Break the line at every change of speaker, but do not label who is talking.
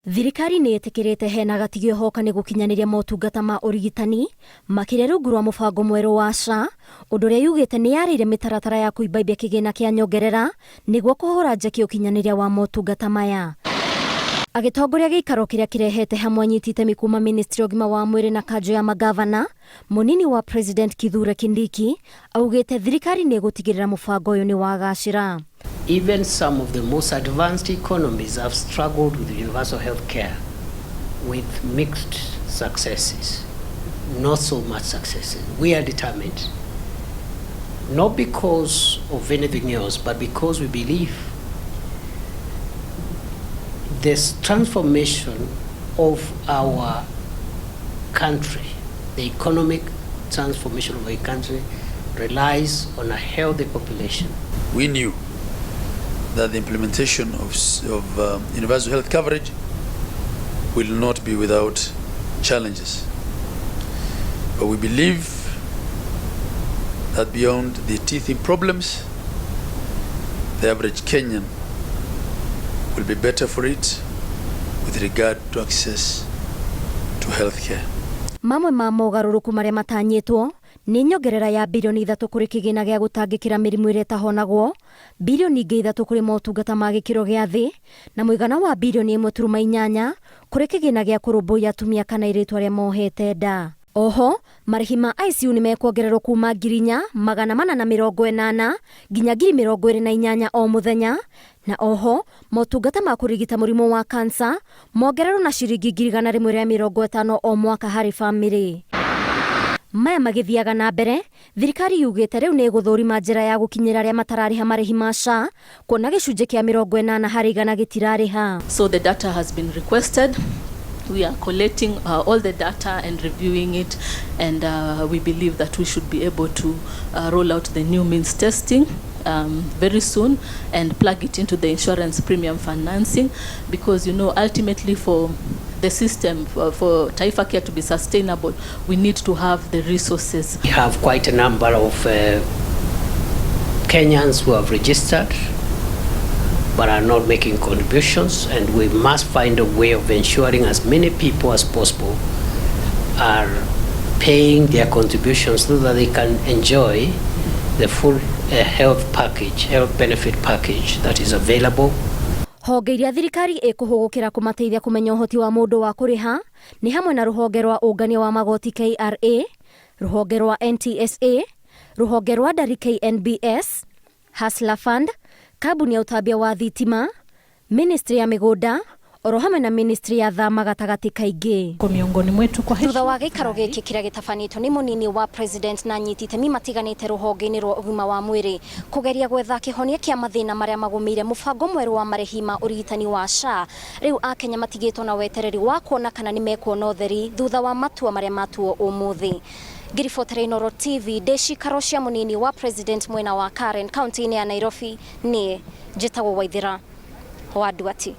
Thirikari nĩ ĩtĩkĩrĩte hena gatigio hoka nĩ gũkinyanĩria motungata ma ũrigitani makĩria rungu rwa mũbango mwerũ wa SHA, ũndũ ũrĩa yugĩte nĩ yarĩire mĩtaratara ya kũimbaimbia kĩgĩna kĩa nyongerera nĩguo kũhũra njeki ũkinyanĩria wa motungata maya. Agĩtongoria gĩikaro kĩrĩa kĩrehete hamwe anyiti itemi kuma ministry ũgima wa mwĩrĩ na kanjũ ya magavana, mũnini wa President Kithure Kindiki augĩte thirikari nĩ ĩgũtigĩrĩra mũbango ũyũ nĩ wagacĩra.
Even some of the most advanced economies have struggled with universal health care with mixed successes, not so much successes. We are determined, not because of anything else, but because we believe this transformation of our country, the economic transformation of our country, relies on a healthy population.
We knew that the implementation of universal health coverage will not be without challenges. But we believe that beyond the teething problems, the average Kenyan will be better for it with regard to access to health care.
Mamwe ma mogarũrũku marĩa matanyĩtwo nĩ nyongerera ya bilioni 3 kũrĩ kĩgĩna gĩa gũtangĩkĩra mĩrimũ ĩrĩa ĩtahonagwo, bilioni ingĩ 3 kũrĩ motungata ma gĩkĩro gĩa thĩ, na mũigana wa bilioni 1.8 kũrĩ kĩgĩna gĩa kũrũmbũiya atumia kana airĩtu arĩa mohete nda. Oho, marĩhi ma ICU nĩ mekwongererwo kuma 480 nginya 28 o mũthenya, na oho motungata ma kũrigita mũrimũ wa kansa mongererwo na ciringi 150 o mwaka harĩ bamĩrĩ. Maya magĩthiaga na mbere, thirikari yugĩte rĩu nĩ ĩgũthũrima njĩra ya gũkinyĩra arĩa matararĩha marĩhi ma SHA, kuona gĩcunjĩ kĩa 80 harĩ 100 gĩtirarĩha.
So the data has been requested. We are collecting all the data and reviewing it, and we believe that we should be able to roll out the new means testing very soon and plug it into the insurance premium financing, because ultimately for the system for Taifa Care to be sustainable, we need to have the resources.
We have quite a number of Kenyans who have registered but are not making contributions, and we must find a way of ensuring as many people as possible are paying their contributions so that they can enjoy the full health benefit package that is available.
Honge iria thirikari ĩkũhũgũkĩra kũmateithia kũmenya ũhoti wa mũndũ wa kũrĩha nĩ hamwe na rũhonge rwa ũngania wa magoti KRA, rũhonge rwa NTSA, rũhonge rwa ndari KNBS, Hustler Fund, kambuni ya ũtambia wa thitima, ministry ya mĩgũnda, oro hamwe na ministry ya thama gatagatĩ kaingĩ.
Miongoni mwetu kwa
thutha wa gĩikaro gĩkĩ kĩrĩa gĩtabanĩtwo nĩ mũnini wa president na anyiti itemi matiganĩte rũhonge-inĩ rwa ũgima wa mwĩrĩ kũgeria gwetha kĩhonia kĩa mathĩna marĩa magũmĩire mũbango mwerũ wa marĩhi ma ũrigitani wa SHA, rĩu Akenya matigĩtwo na wetereri wa kuona kana nĩ mekuona ũtheri thutha wa matua marĩa matuo ũmũthĩ. Ngiribotera Inooro TV, ndĩcikaro cia mũnini wa president mwena wa Karen, kaunti-inĩ ya Nairobi, niĩ njĩtagwo Waithĩra wa Nduati.